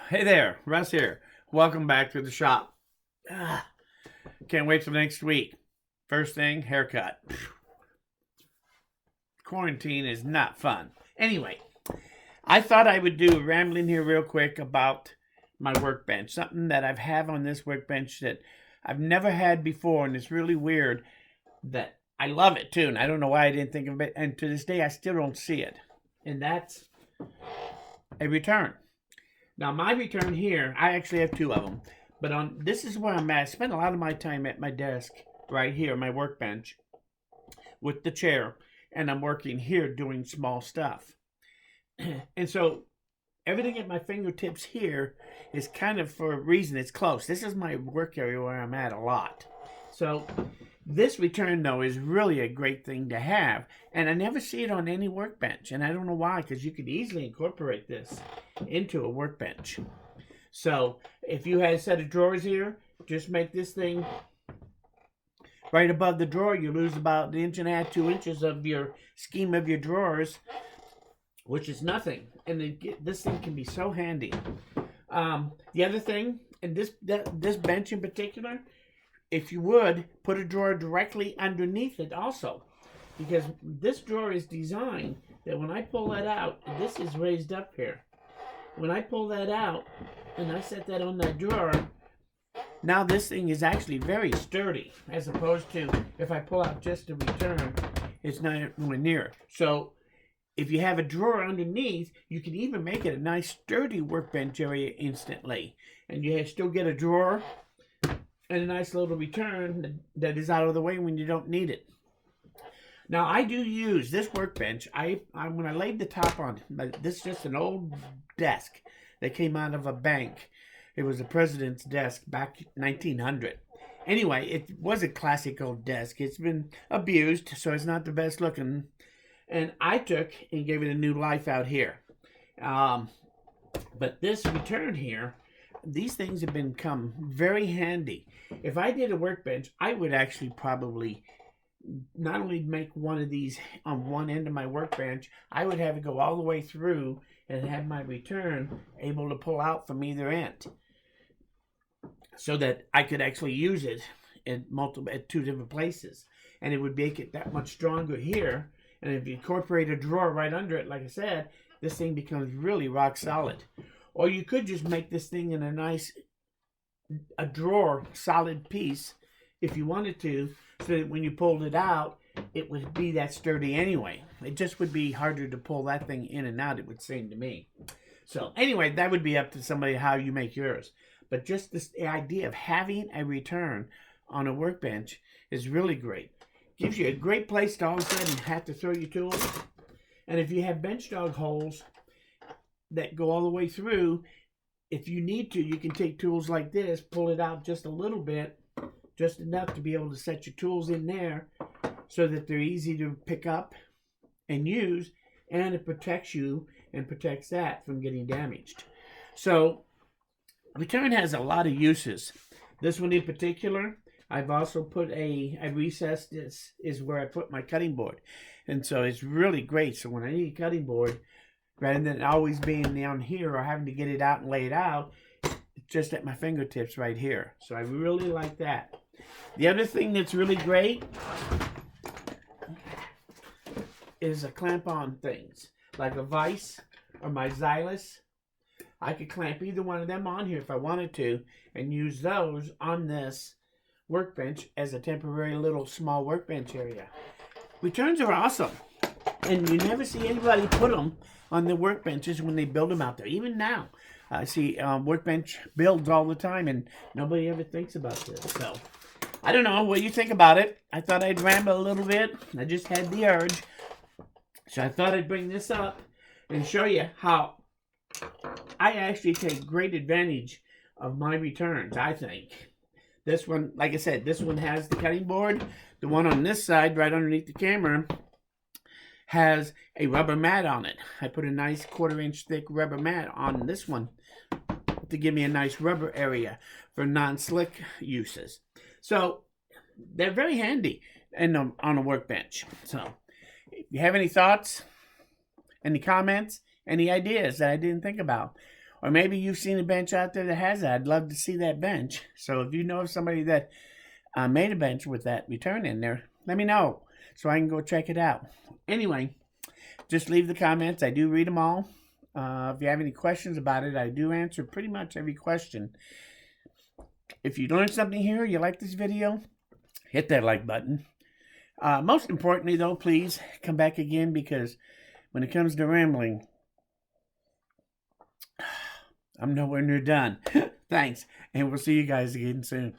Hey there, Russ here. Welcome back to the shop. Can't wait for next week. First thing, haircut. Quarantine is not fun. Anyway, I thought I would do a rambling here real quick about my workbench. Something that I've had on this workbench that I've never had before, and it's really weird that I love it too, and I don't know why I didn't think of it, and to this day I still don't see it. And that's a return. Now, my return here, I actually have two of them. But this is where I'm at. I spend a lot of my time at my desk right here, my workbench, with the chair. And I'm working here doing small stuff. And so everything at my fingertips here is kind of for a reason. It's close. This is my work area where I'm at a lot. So this return, though, is really a great thing to have. And I never see it on any workbench. And I don't know why, because you could easily incorporate this into a workbench. So if you had a set of drawers here, just make this thing right above the drawer. You lose about 1.5 to 2 inches of your scheme of your drawers, which is nothing. And this thing can be so handy. The other thing, and this bench in particular, if you would, put a drawer directly underneath it also. Because this drawer is designed that when I pull that out, this is raised up here. When I pull that out and I set that on that drawer, now this thing is actually very sturdy, as opposed to if I pull out just a return, it's not anywhere near. So if you have a drawer underneath, you can even make it a nice sturdy workbench area instantly. And you still get a drawer and a nice little return that is out of the way when you don't need it. Now, I do use this workbench. When I laid the top on, this is just an old desk that came out of a bank. It was the president's desk back 1900. Anyway, it was a classic old desk. It's been abused, so it's not the best looking. And I took and gave it a new life out here. But this return here, these things have become very handy. If I did a workbench, I would actually probably not only make one of these on one end of my workbench, I would have it go all the way through and have my return able to pull out from either end, so that I could actually use it at two different places, and it would make it that much stronger here. And if you incorporate a drawer right under it, like I said, this thing becomes really rock solid. Or you could just make this thing in a drawer solid piece if you wanted to, so that when you pulled it out, it would be that sturdy anyway. It just would be harder to pull that thing in and out, it would seem to me. So anyway, that would be up to somebody how you make yours. But just the idea of having a return on a workbench is really great. Gives you a great place to all of a sudden have to throw your tools. And if you have bench dog holes that go all the way through, if you need to, you can take tools like this, pull it out just a little bit, just enough to be able to set your tools in there so that they're easy to pick up and use, and it protects you and protects that from getting damaged. So return has a lot of uses. This one in particular, I've also put I recessed this is where I put my cutting board. And so it's really great. So when I need a cutting board, rather than always being down here or having to get it out and lay it out, it's just at my fingertips right here. So I really like that. The other thing that's really great is a clamp-on things, like a vise or my Xylus. I could clamp either one of them on here if I wanted to and use those on this workbench as a temporary little small workbench area. Returns are awesome, and you never see anybody put them on the workbenches when they build them out there. Even now, I see workbench builds all the time, and nobody ever thinks about this. So I don't know what you think about it. I thought I'd ramble a little bit. I just had the urge. So I thought I'd bring this up and show you how I actually take great advantage of my returns, I think. This one, like I said, this one has the cutting board. The one on this side, right underneath the camera, has a rubber mat on it. I put a nice 1/4 inch thick rubber mat on this one to give me a nice rubber area for non-slick uses. So they're very handy on a workbench. So if you have any thoughts, any comments, any ideas that I didn't think about, Or maybe you've seen a bench out there that has that. I'd love to see that bench. So if you know of somebody that made a bench with that return in there, let me know so I can go check it out. Anyway, just leave the comments. I do read them all. If you have any questions about it, I do answer pretty much every question. If you learned something here, you like this video, hit that like button. Most importantly, though, please come back again, because when it comes to rambling, I'm nowhere near done. Thanks, and we'll see you guys again soon.